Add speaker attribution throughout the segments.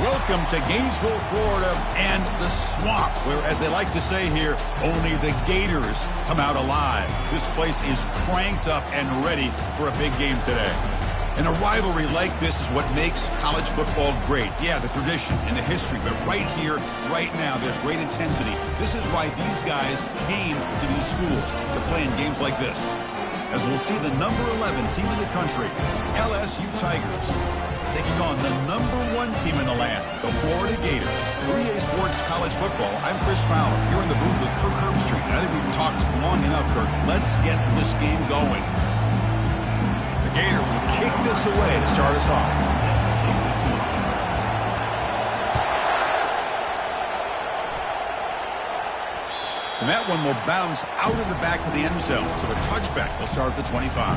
Speaker 1: Welcome to Gainesville, Florida, and the swamp, where, as they like to say here, only the Gators come out alive. This place is cranked up and ready for a big game today. And a rivalry like this is what makes college football great. Yeah, the tradition and the history, but right here, right now, there's great intensity. This is why these guys came to these schools to play in games like this. As we'll see the number 11 team in the country, LSU Tigers, taking on the number 1 team in the land, the Florida Gators. For EA Sports College Football, I'm Chris Fowler, here in the booth with Kirk Herbstreit. And I think we've talked long enough, Kirk. Let's get this game going. The Gators will kick this away to start us off. And that one will bounce out of the back of the end zone. So a touchback will start at the 25.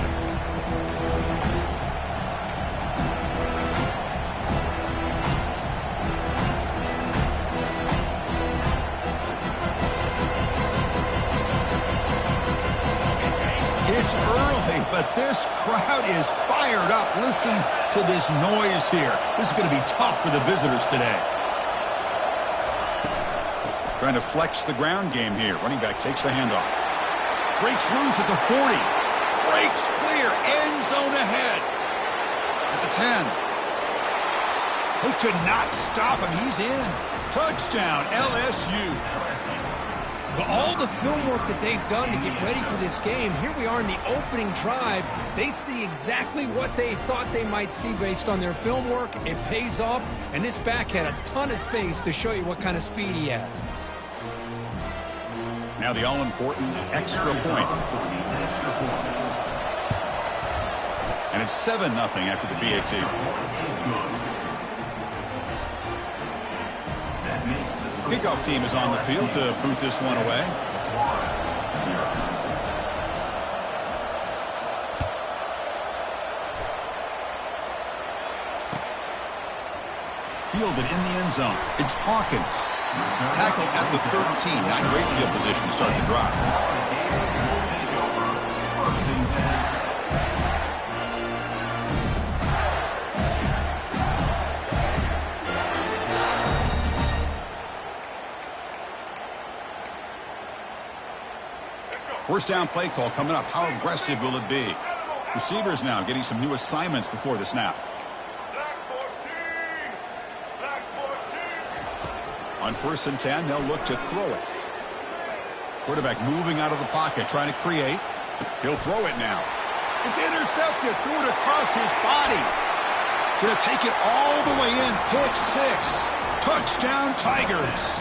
Speaker 1: It's early, but this crowd is fired up. Listen to this noise here. This is going to be tough for the visitors today. Trying to flex the ground game here. Running back takes the handoff. Breaks loose at the 40. Breaks clear. End zone ahead. At the 10. They could not stop him. He's in. Touchdown, LSU.
Speaker 2: All the film work that they've done to get ready for this game, here we are in the opening drive. They see exactly what they thought they might see based on their film work. It pays off, and this back had a ton of space to show you what kind of speed he has.
Speaker 1: Now the all-important extra point. And it's 7-0 after the BAT. Kickoff team is on the field to boot this one away. Fielded in the end zone. It's Hawkins. Tackle at the 13. Not great field position to start the drive. First down play call coming up. How aggressive will it be? Receivers now getting some new assignments before the snap. On 1st and 10, they'll look to throw it. Quarterback moving out of the pocket, trying to create. He'll throw it now. It's intercepted. Threw it across his body. Going to take it all the way in. Pick 6. Touchdown, Tigers.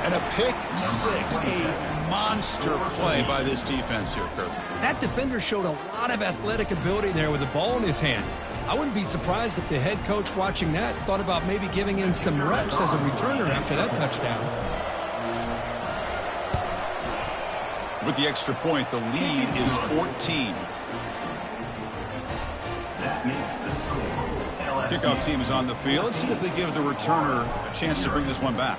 Speaker 1: And a pick 6. A monster play by this defense here, Kirk.
Speaker 2: That defender showed a lot of athletic ability there with the ball in his hands. I wouldn't be surprised if the head coach watching that thought about maybe giving him some reps as a returner after that touchdown.
Speaker 1: With the extra point, the lead is 14. Kickoff team is on the field. Let's see if they give the returner a chance to bring this one back.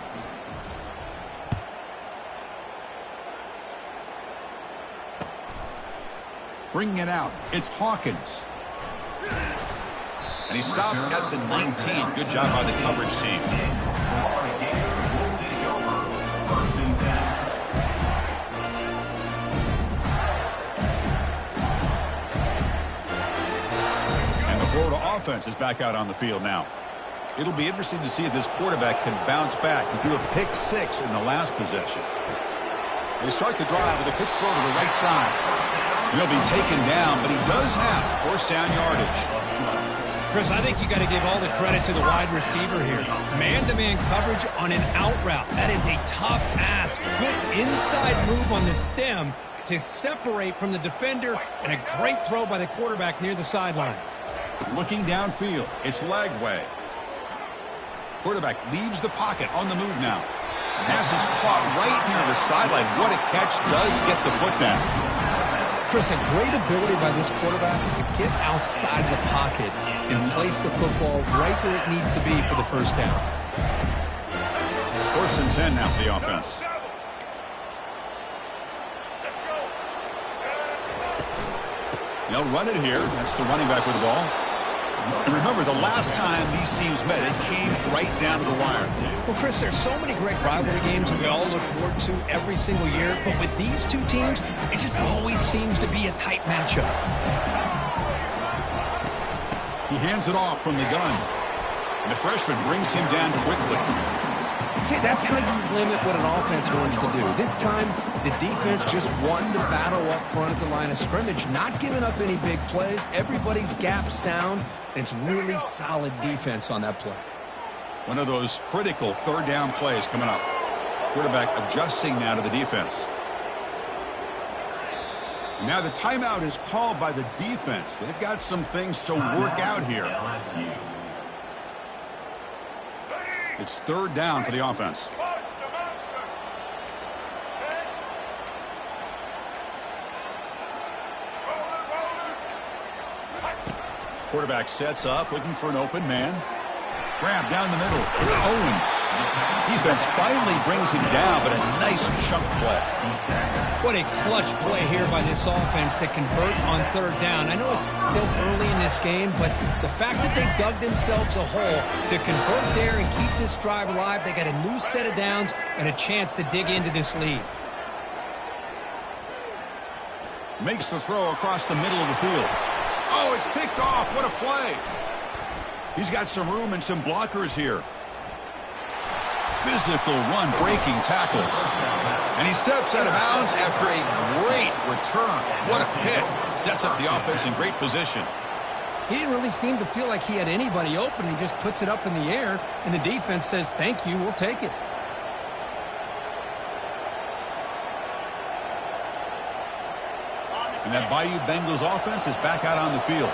Speaker 1: Bringing it out, it's Hawkins. And he stopped at the 19. Good job by the coverage team. And the Florida offense is back out on the field now. It'll be interesting to see if this quarterback can bounce back. He threw a pick 6 in the last possession. They start the drive with a quick throw to the right side. He'll be taken down, but he does have first down yardage.
Speaker 2: Chris, I think you got to give all the credit to the wide receiver here. Man-to-man coverage on an out route. That is a tough ask. Good inside move on the stem to separate from the defender, and a great throw by the quarterback near the sideline.
Speaker 1: Looking downfield, it's Lagway. Quarterback leaves the pocket on the move now. Pass is caught right near the sideline. What a catch, does get the foot down.
Speaker 2: Chris, a great ability by this quarterback to get outside the pocket and place the football right where it needs to be for the first down.
Speaker 1: 1st and 10 now for the offense. They'll run it here. That's the running back with the ball. And remember, the last time these teams met, it came right down to the wire.
Speaker 2: Well, Chris, there's so many great rivalry games we all look forward to every single year, but with these two teams, it just always seems to be a tight matchup.
Speaker 1: He hands it off from the gun. And the freshman brings him down quickly.
Speaker 2: See, that's how you limit what an offense wants to do. This time, the defense just won the battle up front at the line of scrimmage, not giving up any big plays. Everybody's gap sound. It's really solid defense on that play.
Speaker 1: One of those critical third down plays coming up. Quarterback adjusting now to the defense. And now the timeout is called by the defense. They've got some things to work out here. It's third down for the offense. Quarterback sets up, looking for an open man. Grab down the middle. It's Owens. Defense finally brings him down, but a nice chunk play.
Speaker 2: What a clutch play here by this offense to convert on third down. I know it's still early in this game, but the fact that they dug themselves a hole to convert there and keep this drive alive, they got a new set of downs and a chance to dig into this lead.
Speaker 1: Makes the throw across the middle of the field. Oh, it's picked off. What a play. He's got some room and some blockers here. Physical run, breaking tackles. And he steps out of bounds after a great return. What a hit. Sets up the offense in great position.
Speaker 2: He didn't really seem to feel like he had anybody open. He just puts it up in the air, and the defense says, thank you, we'll take it.
Speaker 1: And that Bayou Bengals offense is back out on the field.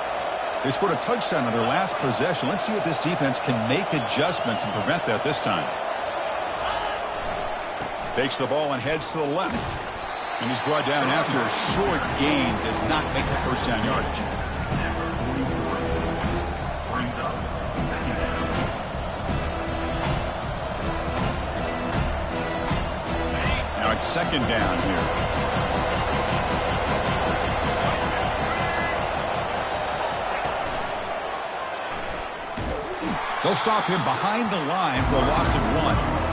Speaker 1: They scored a touchdown on their last possession. Let's see if this defense can make adjustments and prevent that this time. Takes the ball and heads to the left. And he's brought down after a short gain. Does not make the first down yardage. Now it's second down here. They'll stop him behind the line for a loss of 1.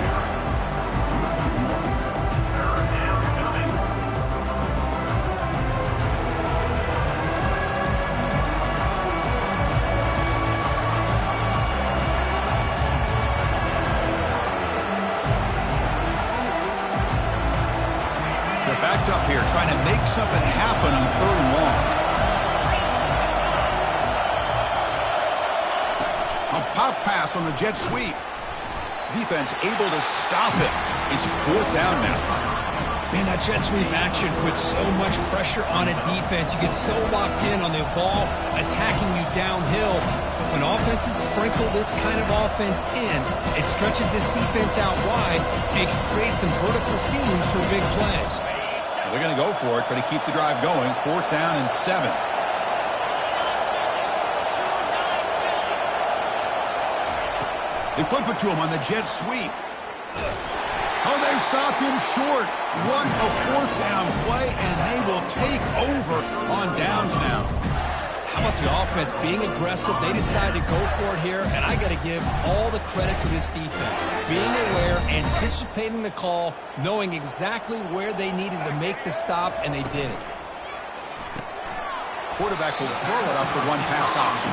Speaker 1: They're backed up here trying to make something happen on third and long. A pop pass on the jet sweep. Defense able to stop it. It's fourth down now.
Speaker 2: Man, that jet sweep action puts so much pressure on a defense. You get so locked in on the ball attacking you downhill. But when offenses sprinkle this kind of offense in, it stretches this defense out wide and can create some vertical seams for big plays.
Speaker 1: They're going to go for it, try to keep the drive going. Fourth down and 7. They flip it to him on the jet sweep. Oh, they've stopped him short. What a fourth down play, and they will take over on downs now.
Speaker 2: How about the offense being aggressive? They decided to go for it here, and I got to give all the credit to this defense. Being aware, anticipating the call, knowing exactly where they needed to make the stop, and they did it.
Speaker 1: Quarterback will throw it off the one-pass option.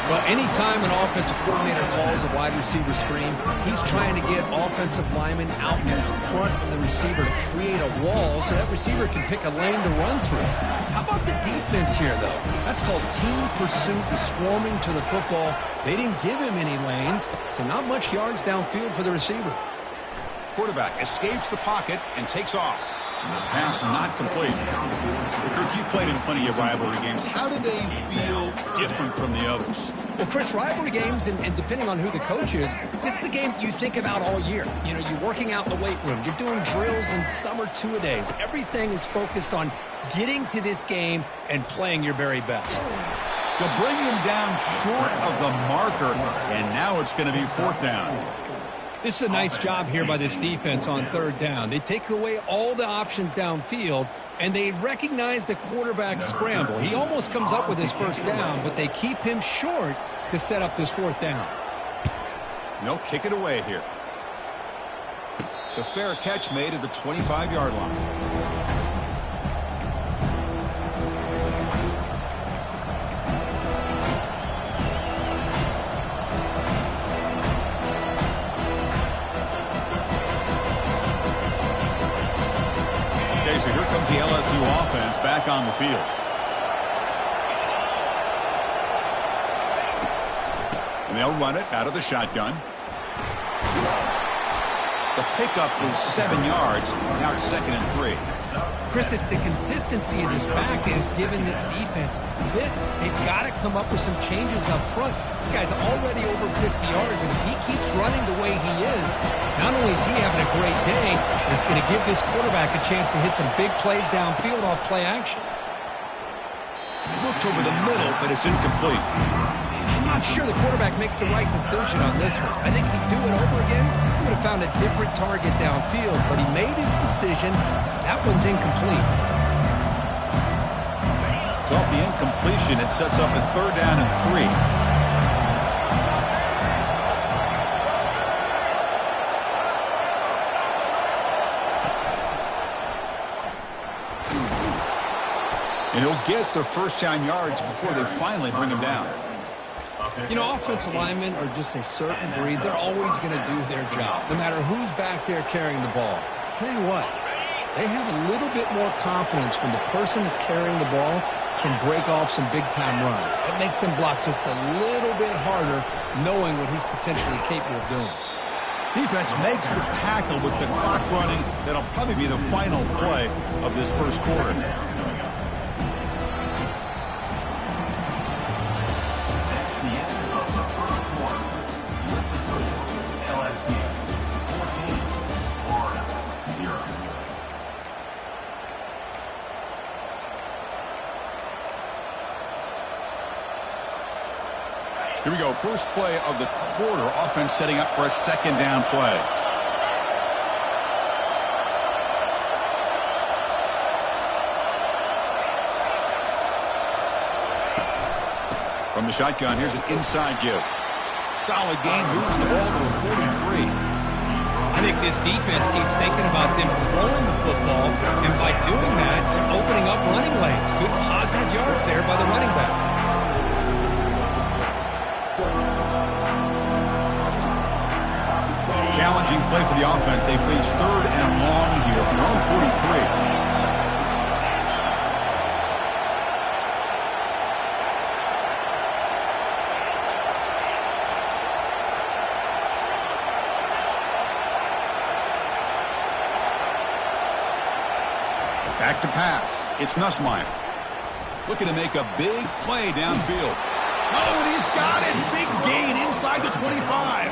Speaker 2: Well, anytime an offensive coordinator calls a wide receiver screen, he's trying to get offensive linemen out in front of the receiver to create a wall so that receiver can pick a lane to run through. How about the defense here, though? That's called team pursuit, swarming to the football. They didn't give him any lanes, so not much yards downfield for the receiver.
Speaker 1: Quarterback escapes the pocket and takes off. Pass not complete. Kirk, you played in plenty of rivalry games. How do they feel different from the others?
Speaker 2: Well, Chris, rivalry games, and depending on who the coach is, this is a game you think about all year. You know, you're working out in the weight room. You're doing drills and some or two-a-days. Everything is focused on getting to this game and playing your very best.
Speaker 1: They'll bring him down short of the marker, and now it's going to be fourth down.
Speaker 2: This is a nice job here by this defense on third down. They take away all the options downfield, and they recognize the quarterback scramble. He almost comes up with his first down, but they keep him short to set up this fourth down.
Speaker 1: They'll kick it away here. The fair catch made at the 25-yard line. So here comes the LSU offense back on the field. And they'll run it out of the shotgun. The pickup was 7 yards. Now it's 2nd and 3.
Speaker 2: Chris, it's the consistency of this back that has given this defense fits. They've got to come up with some changes up front. This guy's already over 50 yards, and if he keeps running the way he is, not only is he having a great day, but it's going to give this quarterback a chance to hit some big plays downfield off play action.
Speaker 1: Looked over the middle, but it's incomplete.
Speaker 2: I'm not sure the quarterback makes the right decision on this one. I think if he'd do it over again, he would have found a different target downfield, but he made his decision. That one's incomplete.
Speaker 1: So off the incompletion, it sets up a 3rd down and 3. And he'll get the first-down yards before they finally bring him down.
Speaker 2: You know, offensive linemen are just a certain breed. They're always going to do their job, no matter who's back there carrying the ball. I'll tell you what, they have a little bit more confidence when the person that's carrying the ball can break off some big-time runs. It makes them block just a little bit harder, knowing what he's potentially capable of doing.
Speaker 1: Defense makes the tackle with the clock running. That'll probably be the final play of this first quarter. Here we go, first play of the quarter. Offense setting up for a 2nd down play. From the shotgun, here's an inside give. Solid gain, moves the ball to a 43.
Speaker 2: I think this defense keeps thinking about them throwing the football, and by doing that, they're opening up running lanes. Good positive yards there by the running back.
Speaker 1: Challenging play for the offense. They face 3rd and long here from their own 43. Back to pass. It's Nussmeier. Looking to make a big play downfield. Oh, and he's got it. Big gain inside the 25.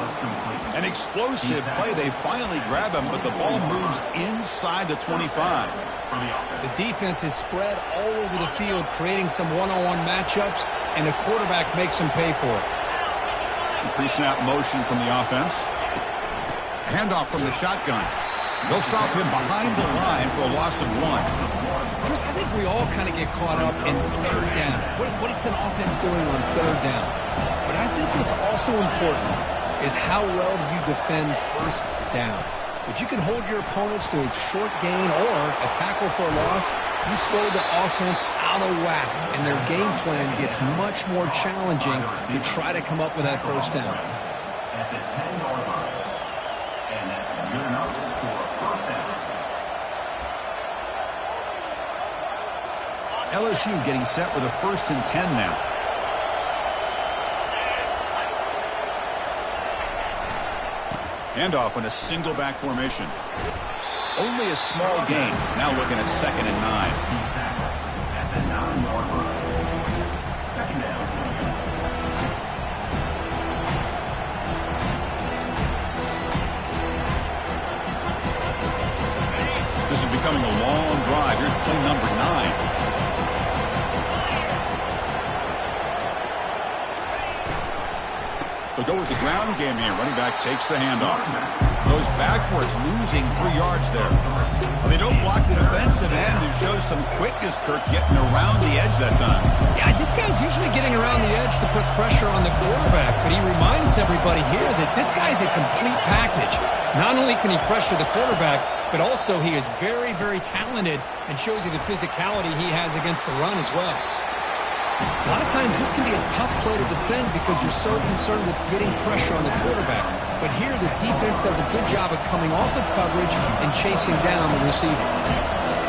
Speaker 1: An explosive play. They finally grab him, but the ball moves inside the 25.
Speaker 2: The defense is spread all over the field, creating some one-on-one matchups, and the quarterback makes them pay for it.
Speaker 1: Pre-snap motion from the offense. Handoff from the shotgun. They'll stop him behind the line for a loss of 1.
Speaker 2: Chris, I think we all kind of get caught up in 3rd down. What's an offense doing on 3rd down? But I think what's also important is how well do you defend 1st down. If you can hold your opponents to a short gain or a tackle for a loss, you throw the offense out of whack, and their game plan gets much more challenging to try to come up with that 1st down.
Speaker 3: At the 10-yard line. And that's good enough for a 1st down.
Speaker 1: LSU getting set with a 1st and 10 now. Handoff in a single back formation. Only a small gain. Now looking at 2nd and 9.
Speaker 3: At the 9-yard line. 2nd down.
Speaker 1: This is becoming a long drive. Here's play number 9. The They'll go with the ground game here. Running back takes the handoff. Goes backwards, losing 3 yards there. Well, they don't block the defensive end, who shows some quickness, Kirk, getting around the edge that time.
Speaker 2: Yeah, this guy's usually getting around the edge to put pressure on the quarterback, but he reminds everybody here that this guy's a complete package. Not only can he pressure the quarterback, but also he is very, very talented and shows you the physicality he has against the run as well. A lot of times this can be a tough play to defend because you're so concerned with getting pressure on the quarterback. But here the defense does a good job of coming off of coverage and chasing down the receiver.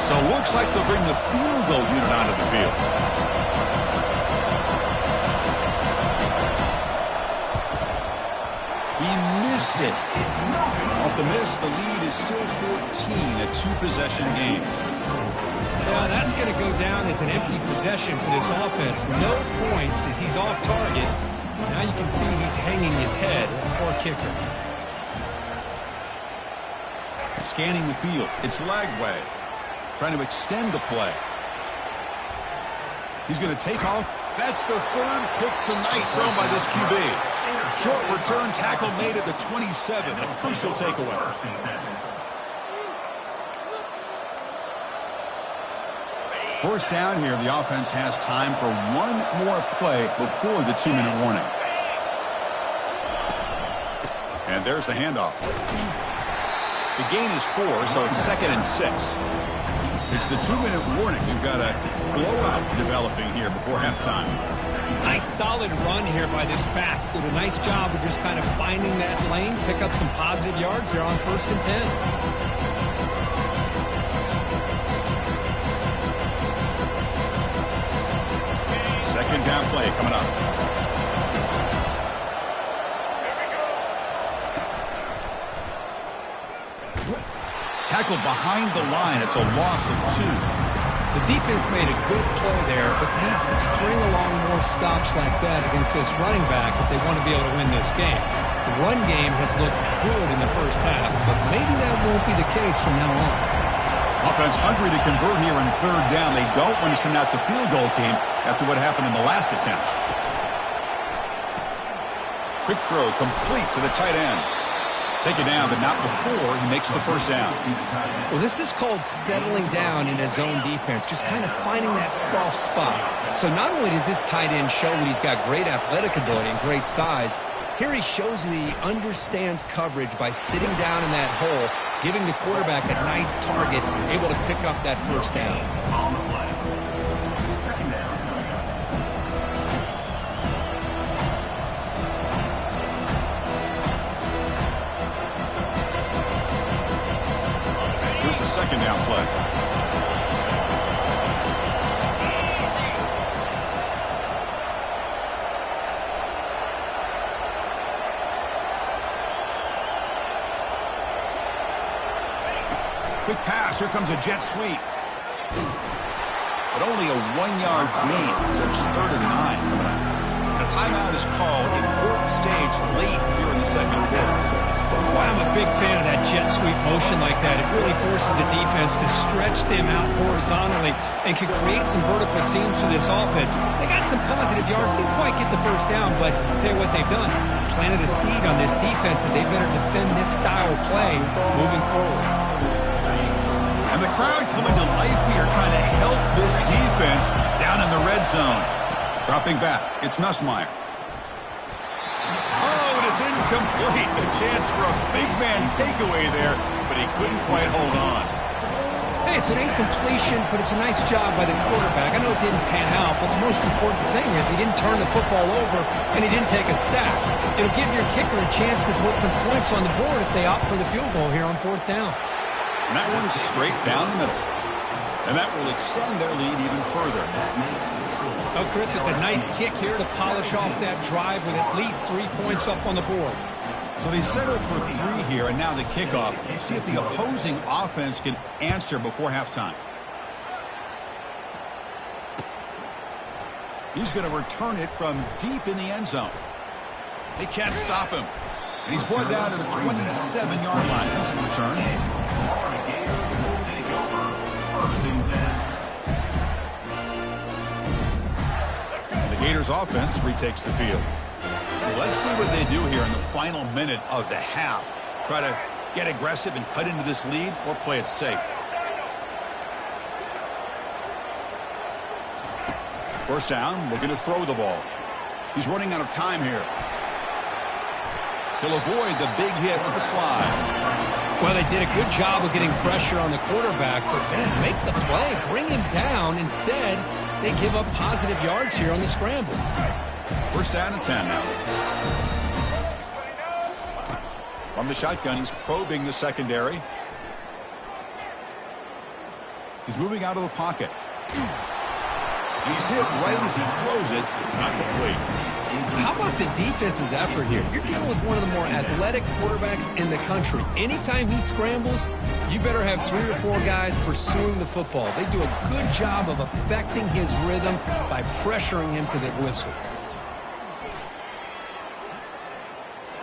Speaker 1: So it looks like they'll bring the field goal unit onto the field. He missed it. Off the miss, the lead is still 14, a 2-possession game.
Speaker 2: Yeah, that's going to go down as an empty possession for this offense. No points as he's off target. Now you can see he's hanging his head. Poor kicker.
Speaker 1: Scanning the field. It's Lagway. Trying to extend the play. He's going to take off. That's the 3rd pick tonight thrown by this QB. Short return tackle made at the 27. A crucial takeaway. First down here, the offense has time for one more play before the 2-minute warning. And there's the handoff. The gain is 4, so it's 2nd and 6. It's the 2-minute warning. You've got a blowout developing here before halftime.
Speaker 2: Nice solid run here by this back. Did a nice job of just kind of finding that lane, pick up some positive yards there on 1st and 10.
Speaker 1: Second down play coming up. Tackled behind the line. It's a loss of 2.
Speaker 2: The defense made a good play there, but needs to string along more stops like that against this running back if they want to be able to win this game. The run game has looked good in the first half, but maybe that won't be the case from now on.
Speaker 1: Offense hungry to convert here in 3rd down. They don't want to send out the field goal team after what happened in the last attempt. Quick throw complete to the tight end. Take it down, but not before he makes the first down.
Speaker 2: Well, this is called settling down in his zone defense, just kind of finding that soft spot. So not only does this tight end show that he's got great athletic ability and great size, here he shows that he understands coverage by sitting down in that hole, giving the quarterback a nice target, able to pick up that first down.
Speaker 3: On the play. 2nd down.
Speaker 1: Here's the 2nd down play. Quick pass. Here comes a jet sweep. But only a 1-yard gain. So it's 3rd and 9 coming up. A timeout is called. Important stage late here in the 2nd quarter.
Speaker 2: Boy, I'm a big fan of that jet sweep motion like that. It really forces the defense to stretch them out horizontally and can create some vertical seams for this offense. They got some positive yards. Didn't quite get the first down, but I'll tell you what they've done. Planted a seed on this defense, and they better defend this style of play moving forward.
Speaker 1: And the crowd coming to life here, trying to help this defense down in the red zone. Dropping back, it's Nussmeier. Oh, it is incomplete. A chance for a big man takeaway there, but he couldn't quite hold on.
Speaker 2: Hey, it's an incompletion, but it's a nice job by the quarterback. I know it didn't pan out, but the most important thing is he didn't turn the football over and he didn't take a sack. It'll give your kicker a chance to put some points on the board if they opt for the field goal here on 4th down.
Speaker 1: And that one's straight down the middle. And that will extend their lead even further.
Speaker 2: Oh, Chris, it's a nice kick here to polish off that drive with at least 3 points up on the board.
Speaker 1: So they settled for 3 here, and now the kickoff. See if the opposing offense can answer before halftime. He's going to return it from deep in the end zone. They can't stop him. And he's brought down to the 27-yard line. Decent return. The Gators offense retakes the field. Let's see what they do here in the final minute of the half. Try to get aggressive and cut into this lead, or play it safe. First down, looking to throw the ball. He's running out of time here. He'll avoid the big hit with the slide.
Speaker 2: Well, they did a good job of getting pressure on the quarterback, but man, make the play, bring him down. Instead, they give up positive yards here on the scramble.
Speaker 1: First down and 10 now. From the shotgun, he's probing the secondary. He's moving out of the pocket. He's hit right as he throws it. Not complete.
Speaker 2: How about the defense's effort here? You're dealing with one of the more athletic quarterbacks in the country. Anytime he scrambles, you better have 3 or 4 guys pursuing the football. They do a good job of affecting his rhythm by pressuring him to the whistle.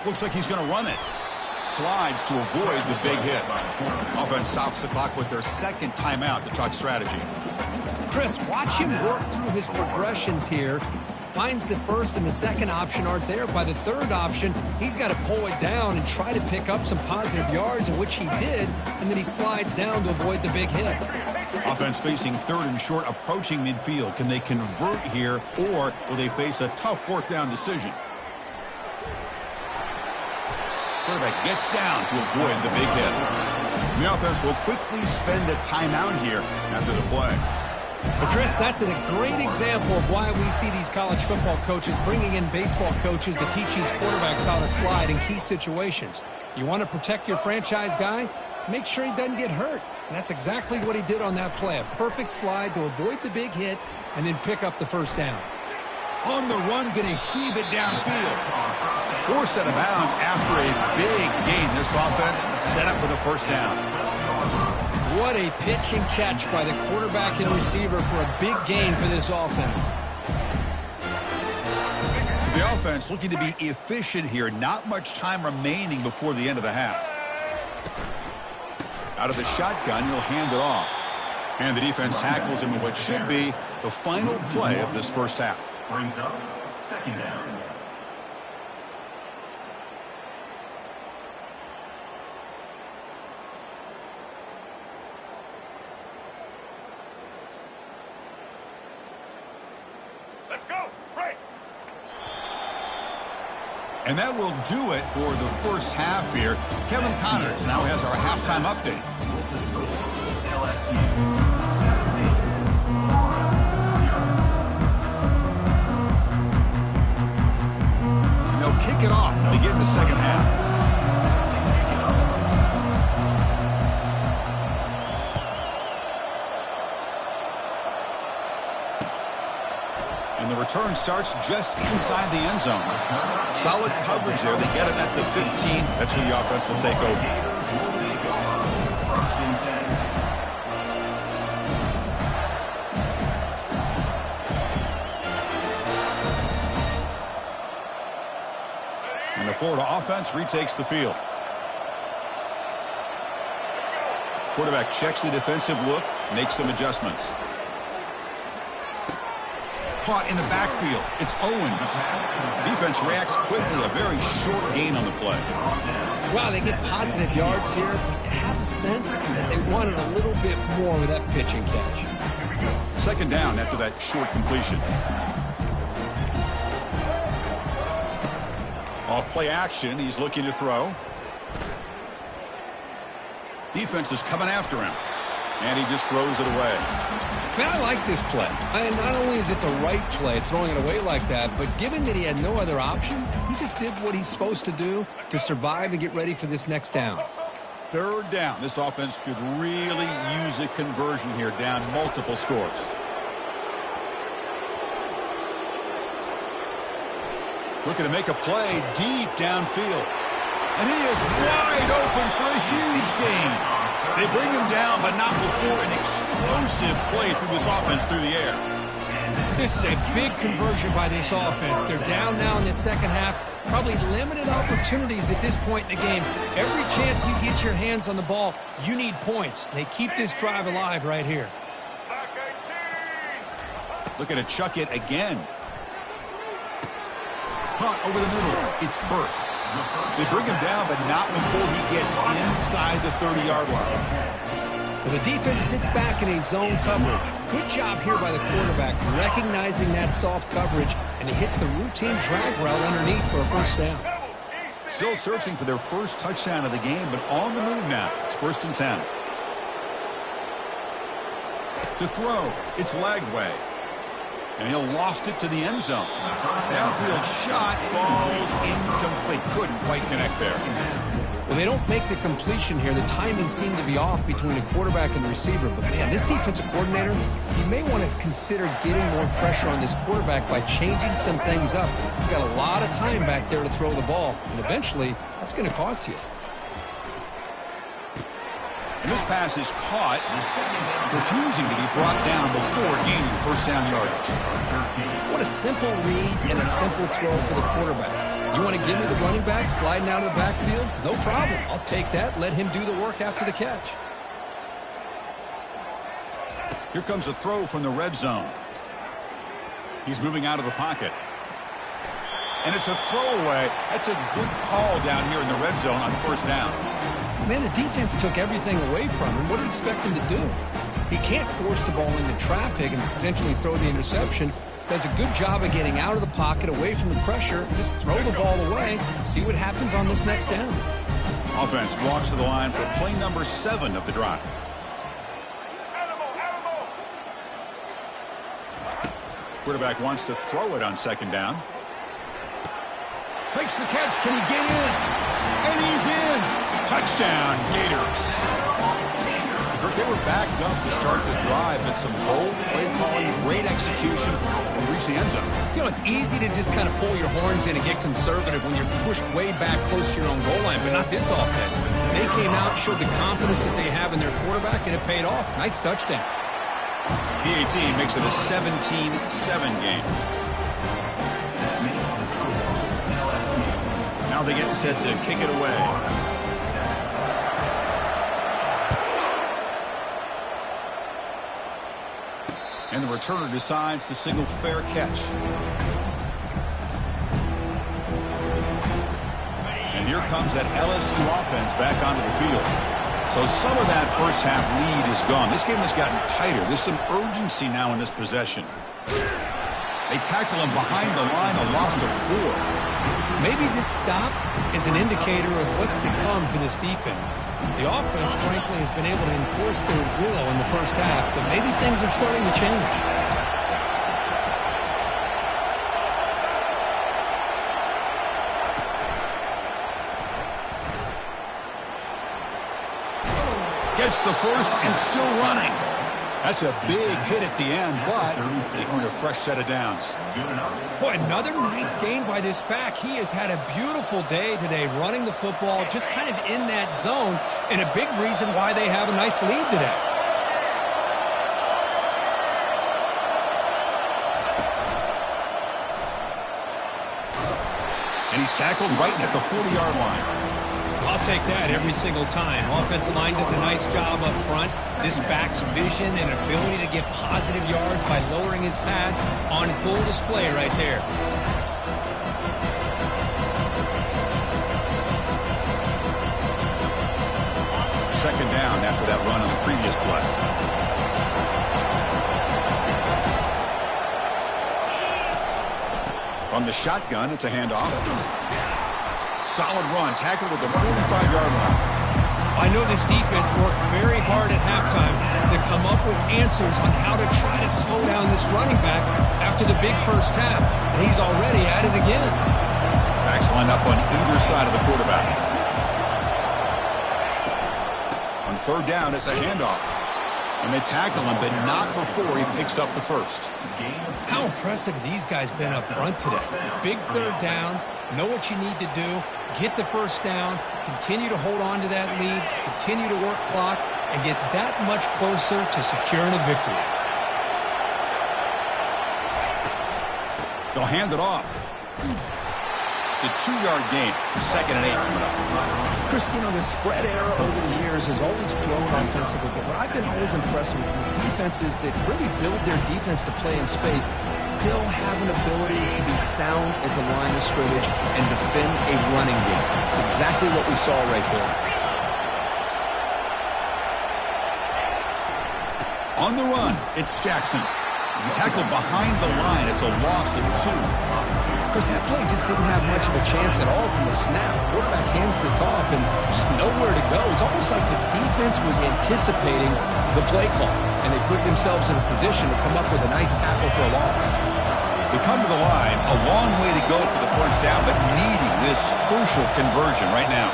Speaker 1: Looks like he's going to run it. Slides to avoid the big hit. Offense stops the clock with their second timeout to talk strategy.
Speaker 2: Chris, watch him work through his progressions here. Finds the first and the second option aren't there. By the third option, he's got to pull it down and try to pick up some positive yards, in which he did, and then he slides down to avoid the big hit.
Speaker 1: Offense facing third and short, approaching midfield. Can they convert here, or will they face a tough fourth down decision? Quarterback gets down to avoid the big hit. The offense will quickly spend a timeout here after the play.
Speaker 2: Well, Chris, that's a great example of why we see these college football coaches bringing in baseball coaches to teach these quarterbacks how to slide in key situations. You want to protect your franchise guy? Make sure he doesn't get hurt. And that's exactly what he did on that play. A perfect slide to avoid the big hit and then pick up the first down.
Speaker 1: On the run, going to heave it downfield. Forced out of bounds after a big gain. This offense set up with a first down.
Speaker 2: What a pitch and catch by the quarterback and receiver for a big gain for this offense.
Speaker 1: So the offense looking to be efficient here. Not much time remaining before the end of the half. Out of the shotgun, he'll hand it off. And the defense tackles him in what should be the final play of this first half.
Speaker 3: Brings up second down.
Speaker 1: Let's go. Right. And that will do it for the first half here. Kevin Connors now has our halftime update. And they'll kick it off to begin the second half. And the return starts just inside the end zone. Solid coverage there. They get him at the 15. That's where the offense will take over. And the Florida offense retakes the field. Quarterback checks the defensive look, makes some adjustments. Caught in the backfield. It's Owens. Defense reacts quickly. A very short gain on the play.
Speaker 2: Wow, they get positive yards here. I have a sense that they wanted a little bit more with that pitch and catch.
Speaker 1: Second down after that short completion. Off play action. He's looking to throw. Defense is coming after him. And he just throws it away.
Speaker 2: Man, I like this play. And not only is it the right play, throwing it away like that, but given that he had no other option, he just did what he's supposed to do to survive and get ready for this next down.
Speaker 1: Third down. This offense could really use a conversion here, down multiple scores. Looking to make a play deep downfield. And he is wide open for a huge gain. They bring him down, but not before an explosive play through this offense through the air.
Speaker 2: This is a big conversion by this offense. They're down now in the second half. Probably limited opportunities at this point in the game. Every chance you get your hands on the ball, you need points. They keep this drive alive right here. Looking
Speaker 1: to chuck it again. caught over the middle. It's Burke. They bring him down, but not before he gets inside the 30-yard line.
Speaker 2: Well, the defense sits back in a zone coverage. Good job here by the quarterback, recognizing that soft coverage, and he hits the routine drag route underneath for a first down.
Speaker 1: Still searching for their first touchdown of the game, but on the move now. It's 1st and 10. To throw, it's Lagway. And he'll loft it to the end zone. Downfield shot falls incomplete. Couldn't quite connect there.
Speaker 2: Well, they don't make the completion here. The timing seemed to be off between the quarterback and the receiver. But, man, this defensive coordinator, he may want to consider getting more pressure on this quarterback by changing some things up. You've got a lot of time back there to throw the ball. And eventually, that's going to cost you.
Speaker 1: And this pass is caught, refusing to be brought down before gaining first down yardage.
Speaker 2: What a simple read and a simple throw for the quarterback. You want to give me the running back sliding out of the backfield? No problem. I'll take that. Let him do the work after the catch.
Speaker 1: Here comes a throw from the red zone. He's moving out of the pocket. And it's a throwaway. That's a good call down here in the red zone on first down.
Speaker 2: Man, the defense took everything away from him. What do you expect him to do? He can't force the ball into traffic and potentially throw the interception. Does a good job of getting out of the pocket, away from the pressure, and just throw the ball away. See what happens on this next down.
Speaker 1: Offense walks to the line for play number 7 of the drive. Quarterback wants to throw it on second down. Makes the catch. Can he get in? And he's in. Touchdown, Gators. They were backed up to start the drive, but some bold play calling, great execution, and reach the end zone.
Speaker 2: You know, it's easy to just kind of pull your horns in and get conservative when you're pushed way back close to your own goal line, but not this offense. They came out, showed the confidence that they have in their quarterback, and it paid off. Nice touchdown.
Speaker 1: PAT makes it a 17-7 game. Now they get set to kick it away. And the returner decides to signal fair catch. And here comes that LSU offense back onto the field. So some of that first half lead is gone. This game has gotten tighter. There's some urgency now in this possession. They tackle him behind the line, a loss of 4.
Speaker 2: Maybe this stop is an indicator of what's to come for this defense. The offense, frankly, has been able to enforce their will in the first half, but maybe things are starting to change.
Speaker 1: Gets the first and still running. That's a big hit at the end, but they earn a fresh set of downs.
Speaker 2: Boy, another nice game by this back. He has had a beautiful day today running the football, just kind of in that zone, and a big reason why they have a nice lead today.
Speaker 1: And he's tackled right at the 40-yard line.
Speaker 2: I'll take that every single time. Offensive line does a nice job up front. This back's vision and ability to get positive yards by lowering his pads on full display right there.
Speaker 1: Second down after that run on the previous play. From the shotgun, it's a handoff. Solid run, tackled at the 45-yard line.
Speaker 2: I know this defense worked very hard at halftime to come up with answers on how to try to slow down this running back after the big first half, and he's already at it again.
Speaker 1: Backs line up on either side of the quarterback. On third down, it's a handoff. And they tackle him, but not before he picks up the first.
Speaker 2: How impressive these guys been up front today. Big third down, know what you need to do, get the first down, continue to hold on to that lead, continue to work clock, and get that much closer to securing a victory.
Speaker 1: They'll hand it off. It's a 2-yard gain. 2nd and 8 coming up.
Speaker 2: Chris, you know, the spread era over the years has always grown offensively, but what I've been always impressed with defenses that really build their defense to play in space still have an ability to be sound at the line of scrimmage and defend a running game. It's exactly what we saw right there.
Speaker 1: On the run, it's Jackson. Tackled behind the line. It's a loss of 2.
Speaker 2: Chris, that play just didn't have much of a chance at all from the snap. Quarterback hands this off and just nowhere to go. It's almost like the defense was anticipating the play call, and they put themselves in a position to come up with a nice tackle for a loss.
Speaker 1: They come to the line, a long way to go for the first down, but needing this crucial conversion right now.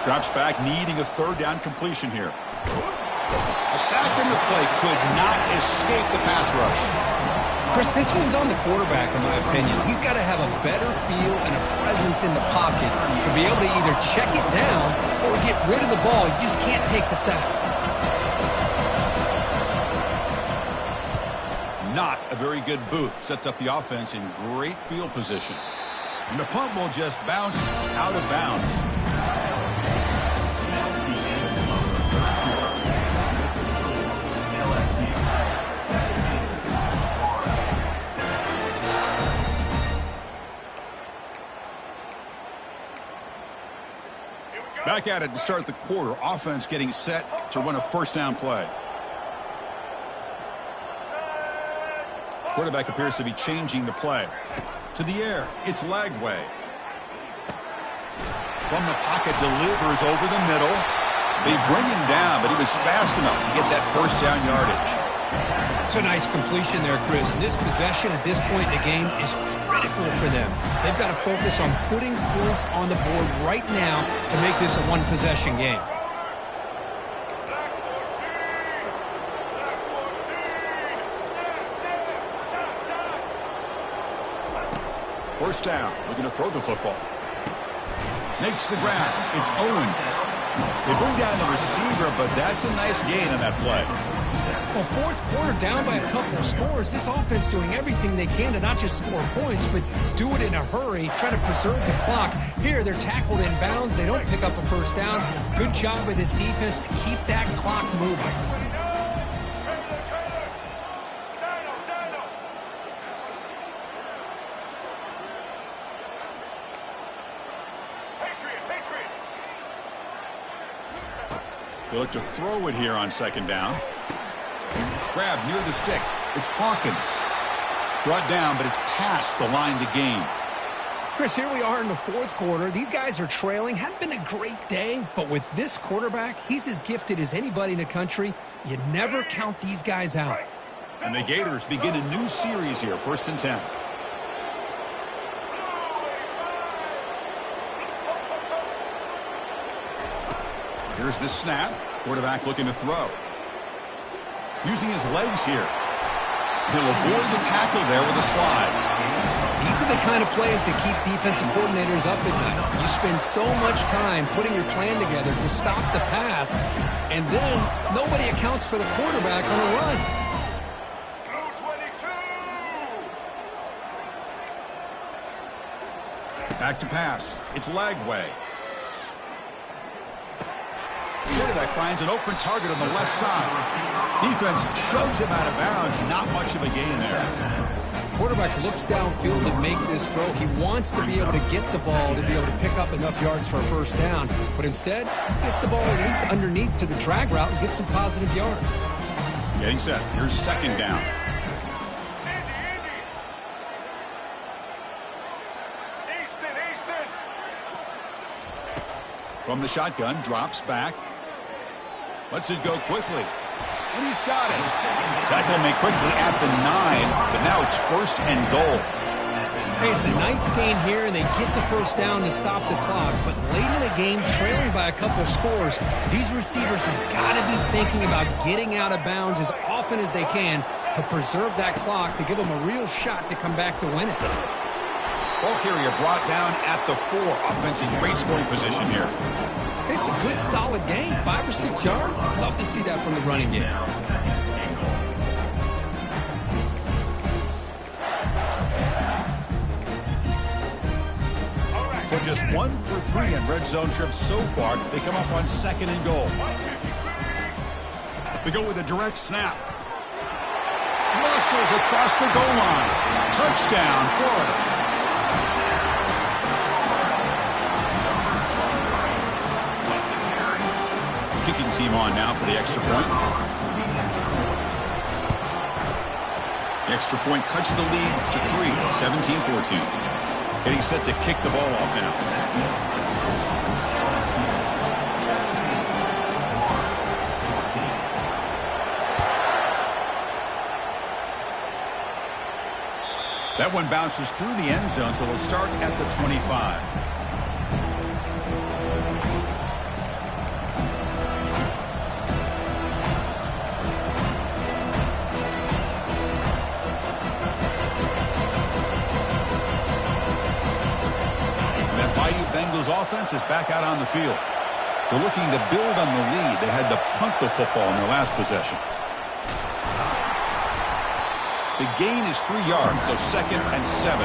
Speaker 1: Drops back, needing a third down completion here. A sack in the play could not escape the pass rush.
Speaker 2: Chris, this one's on the quarterback, in my opinion. He's got to have a better feel and a presence in the pocket to be able to either check it down or get rid of the ball. You just can't take the sack.
Speaker 1: Not a very good boot. Sets up the offense in great field position. And the punt will just bounce out of bounds. Back at it to start the quarter. Offense getting set to run a first down play. Quarterback appears to be changing the play. To the air, it's Lagway. From the pocket, delivers over the middle. They bring him down, but he was fast enough to get that first down yardage.
Speaker 2: It's a nice completion there, Chris. And this possession at this point in the game is critical for them. They've got to focus on putting points on the board right now to make this a one-possession game.
Speaker 1: First down, looking to throw the football. Makes the grab. It's Owens. They bring down the receiver, but that's a nice gain on that play.
Speaker 2: Well, fourth quarter down by a couple of scores. This offense doing everything they can to not just score points, but do it in a hurry, try to preserve the clock. Here, they're tackled in bounds. They don't pick up a first down. Good job by this defense to keep that clock moving.
Speaker 1: They look to throw it here on second down. Grab near the sticks. It's Hawkins. Brought down, but it's past the line to gain.
Speaker 2: Chris, here we are in the fourth quarter. These guys are trailing. Hadn't been a great day, but with this quarterback, he's as gifted as anybody in the country. You never count these guys out.
Speaker 1: And the Gators begin a new series here, 1st and 10. Here's the snap. Quarterback looking to throw. Using his legs here. He'll avoid the tackle there with a slide.
Speaker 2: These are the kind of plays that keep defensive coordinators up at night. You spend so much time putting your plan together to stop the pass, and then nobody accounts for the quarterback on a run.
Speaker 1: Back to pass. It's Lagway. Quarterback finds an open target on the left side. Defense shoves him out of bounds. Not much of a gain there.
Speaker 2: Quarterback looks downfield to make this throw. He wants to be able to get the ball to be able to pick up enough yards for a first down. But instead, he gets the ball at least underneath to the drag route and gets some positive yards.
Speaker 1: Getting set. Here's second down. From the shotgun, drops back. Lets it go quickly. And he's got it. Tackle made quickly at the 9, but now it's 1st and goal.
Speaker 2: Hey, it's a nice gain here, and they get the first down to stop the clock. But late in the game, trailing by a couple scores, these receivers have got to be thinking about getting out of bounds as often as they can to preserve that clock, to give them a real shot to come back to win it.
Speaker 1: Ball carrier brought down at the 4. Offense in great scoring position here.
Speaker 2: It's a good, solid game. 5 or 6 yards. Love to see that from the running game.
Speaker 1: But just 1 for 3 in red zone trips so far. They come up on 2nd and goal. They go with a direct snap. Muscles across the goal line. Touchdown, Florida. Kicking team on now for the extra point. The extra point cuts the lead to 3, 17-14. Getting set to kick the ball off now. That one bounces through the end zone, so they'll start at the 25. Bengals offense is back out on the field. They're looking to build on the lead. They had to punt the football in their last possession. The gain is 3 yards, so 2nd and 7.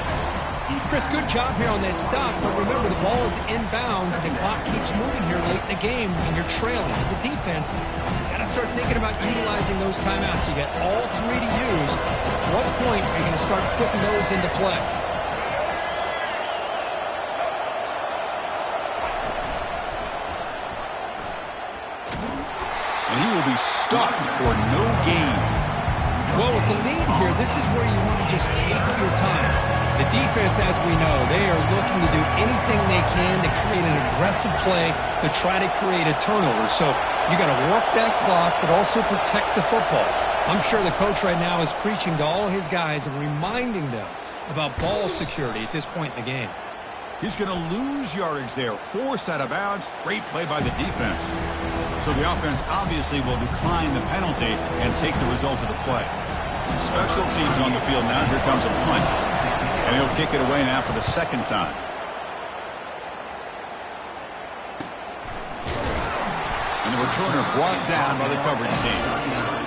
Speaker 2: Chris, good job here on that stop, but remember the ball is inbounds and the clock keeps moving here late in the game and you're trailing. As a defense, you got to start thinking about utilizing those timeouts. You got all 3 to use. At what point are you going to start putting those into play?
Speaker 1: He will be stuffed for no gain.
Speaker 2: Well, with the lead here, this is where you want to just take your time. The defense, as we know, they are looking to do anything they can to create an aggressive play to try to create a turnover. So you got to work that clock, but also protect the football. I'm sure the coach right now is preaching to all his guys and reminding them about ball security at this point in the game.
Speaker 1: He's going to lose yardage there. Forced out of bounds. Great play by the defense. So the offense obviously will decline the penalty and take the result of the play. Special teams on the field now. Here comes a punt. And he'll kick it away now for the 2nd time. And the returner brought down by the coverage team.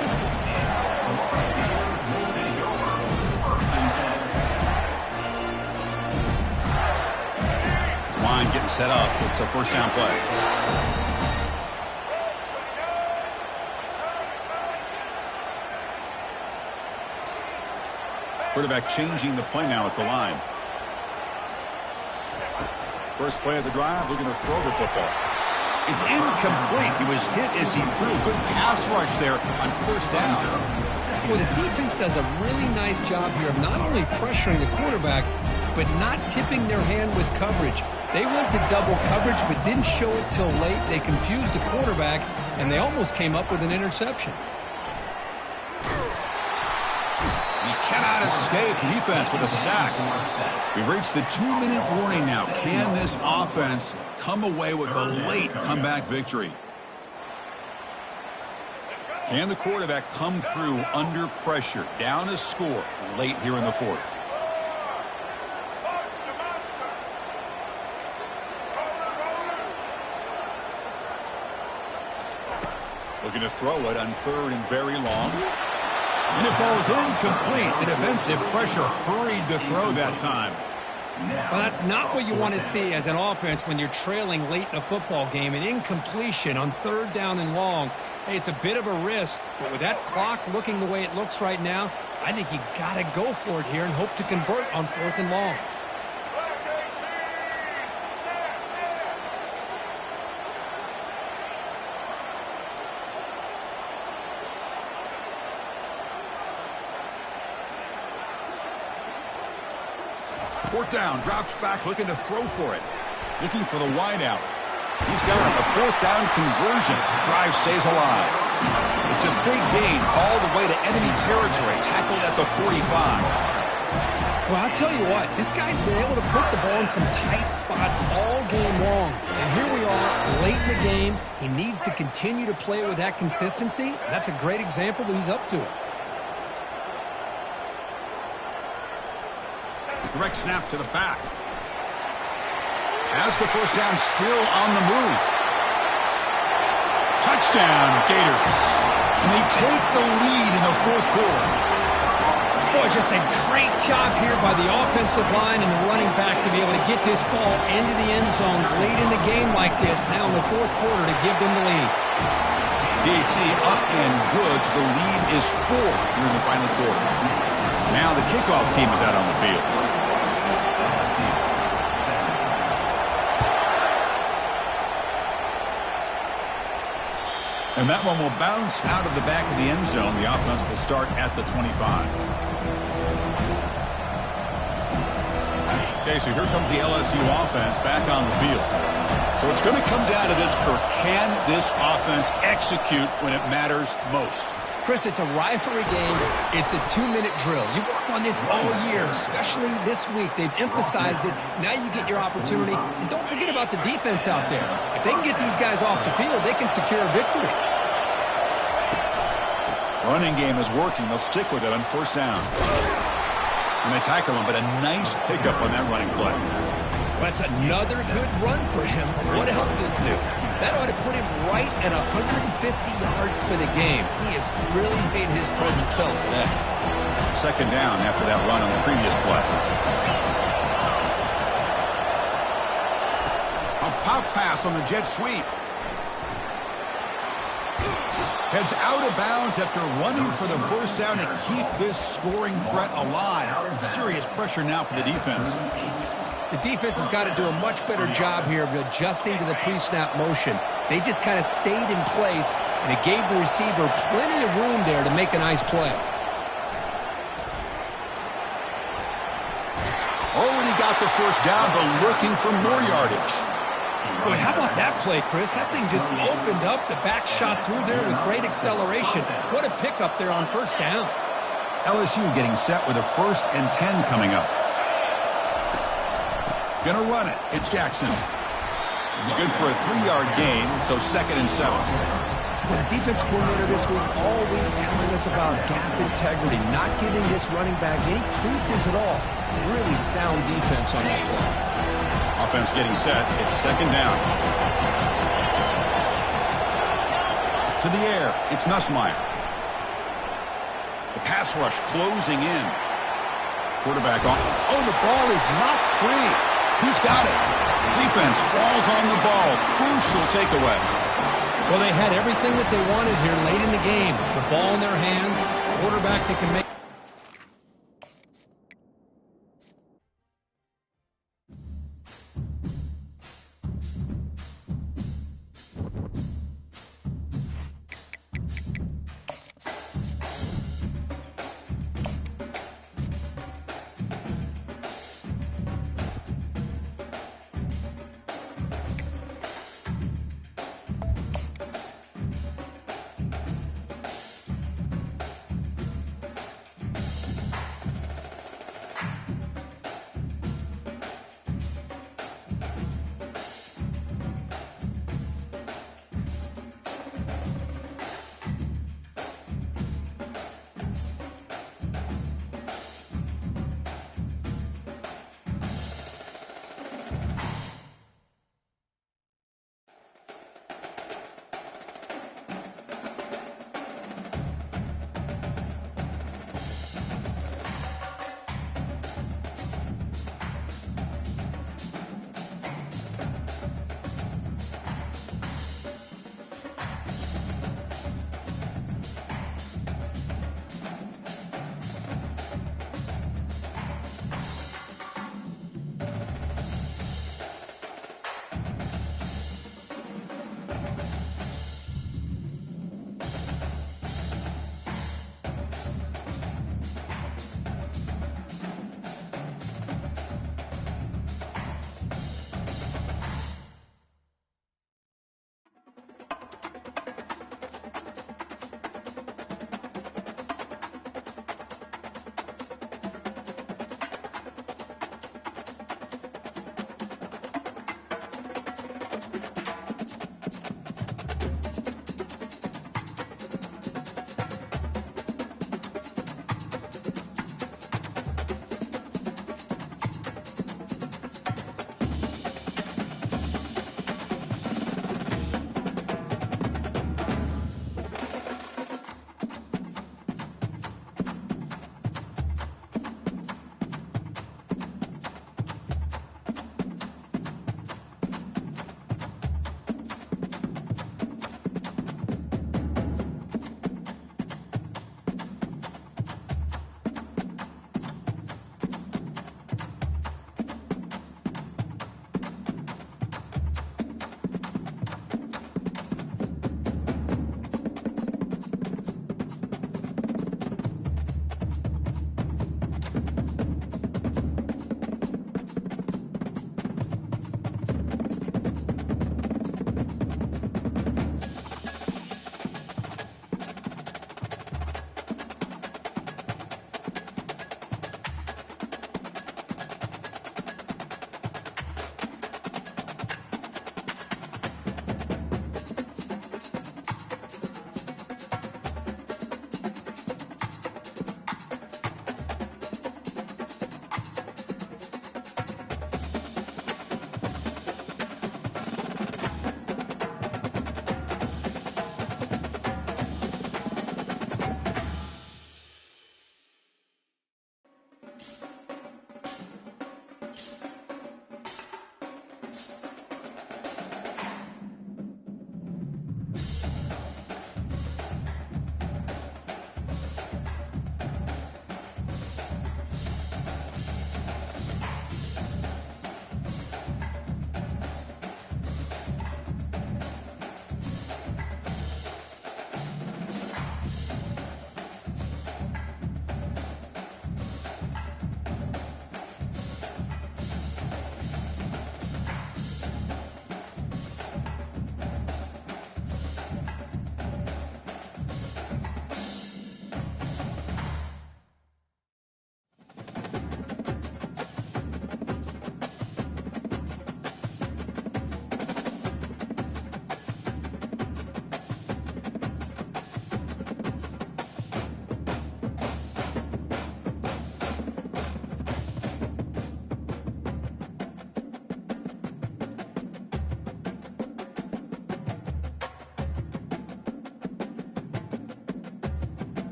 Speaker 1: Line getting set up. It's a 1st down play. Quarterback changing the play now at the line. First play of the drive, looking to throw the football. It's incomplete. He was hit as he threw. Good pass rush there on 1st down.
Speaker 2: Well, the defense does a really nice job here of not only pressuring the quarterback, but not tipping their hand with coverage. They went to double coverage, but didn't show it till late. They confused the quarterback, and they almost came up with an interception.
Speaker 1: He cannot escape. The defense with a sack. We've reached the 2-minute warning now. Can this offense come away with a late comeback victory? Can the quarterback come through under pressure? Down a score late here in the 4th. Looking to throw it on 3rd and very long. And it falls incomplete. The defensive pressure hurried to throw that time.
Speaker 2: Well, that's not what you want to see as an offense when you're trailing late in a football game. An incompletion on 3rd down and long. Hey, it's a bit of a risk, but with that clock looking the way it looks right now, I think you got to go for it here and hope to convert on 4th and long.
Speaker 1: Fourth down, drops back, looking to throw for it. Looking for the wideout. He's got a 4th down conversion. Drive stays alive. It's a big gain all the way to enemy territory. Tackled at the 45.
Speaker 2: Well, I'll tell you what, this guy's been able to put the ball in some tight spots all game long. And here we are, late in the game. He needs to continue to play with that consistency. That's a great example that he's up to it.
Speaker 1: Direct snap to the back. Has the 1st down still on the move. Touchdown, Gators. And they take the lead in the 4th quarter.
Speaker 2: Boy, just a great job here by the offensive line and the running back to be able to get this ball into the end zone late in the game like this, now in the fourth quarter, to give them the lead.
Speaker 1: DT up and good. The lead is 4 here in the final quarter. Now the kickoff team is out on the field. And that one will bounce out of the back of the end zone. The offense will start at the 25. Okay, so here comes the LSU offense back on the field. So it's going to come down to this, Kirk. Can this offense execute when it matters most?
Speaker 2: Chris, it's a rivalry game. It's a 2-minute drill. You work on this all year, especially this week. They've emphasized it. Now you get your opportunity. And don't forget about the defense out there. If they can get these guys off the field, they can secure a victory.
Speaker 1: Running game is working. They'll stick with it on first down. And they tackle him, but a nice pickup on that running play.
Speaker 2: That's another good run for him. What else is new? That ought to put him right at 150 yards for the game. He has really made his presence felt today.
Speaker 1: Second down after that run on the previous play. A pop pass on the jet sweep. Heads out of bounds after running for the first down to keep this scoring threat alive. Serious pressure now for the defense.
Speaker 2: The defense has got to do a much better job here of adjusting to the pre-snap motion. They just kind of stayed in place, and it gave the receiver plenty of room there to make a nice play.
Speaker 1: Already got the first down, but looking for more yardage.
Speaker 2: Boy, how about that play, Chris? That thing just opened up. The back shot through there with great acceleration. What a pickup there on first down.
Speaker 1: LSU getting set with a 1st and 10 coming up. Gonna run it. It's Jackson. He's good for a 3-yard gain, so 2nd and 7.
Speaker 2: Well, the defense coordinator this week all week telling us about gap integrity, not giving this running back any creases at all. Really sound defense on that play.
Speaker 1: Offense getting set. It's 2nd down. To the air. It's Nussmeier. The pass rush closing in. Quarterback on. Oh, the ball is not free. Who's got it? Defense falls on the ball. Crucial takeaway.
Speaker 2: Well, they had everything that they wanted here late in the game. The ball in their hands, quarterback that can make.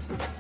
Speaker 1: it.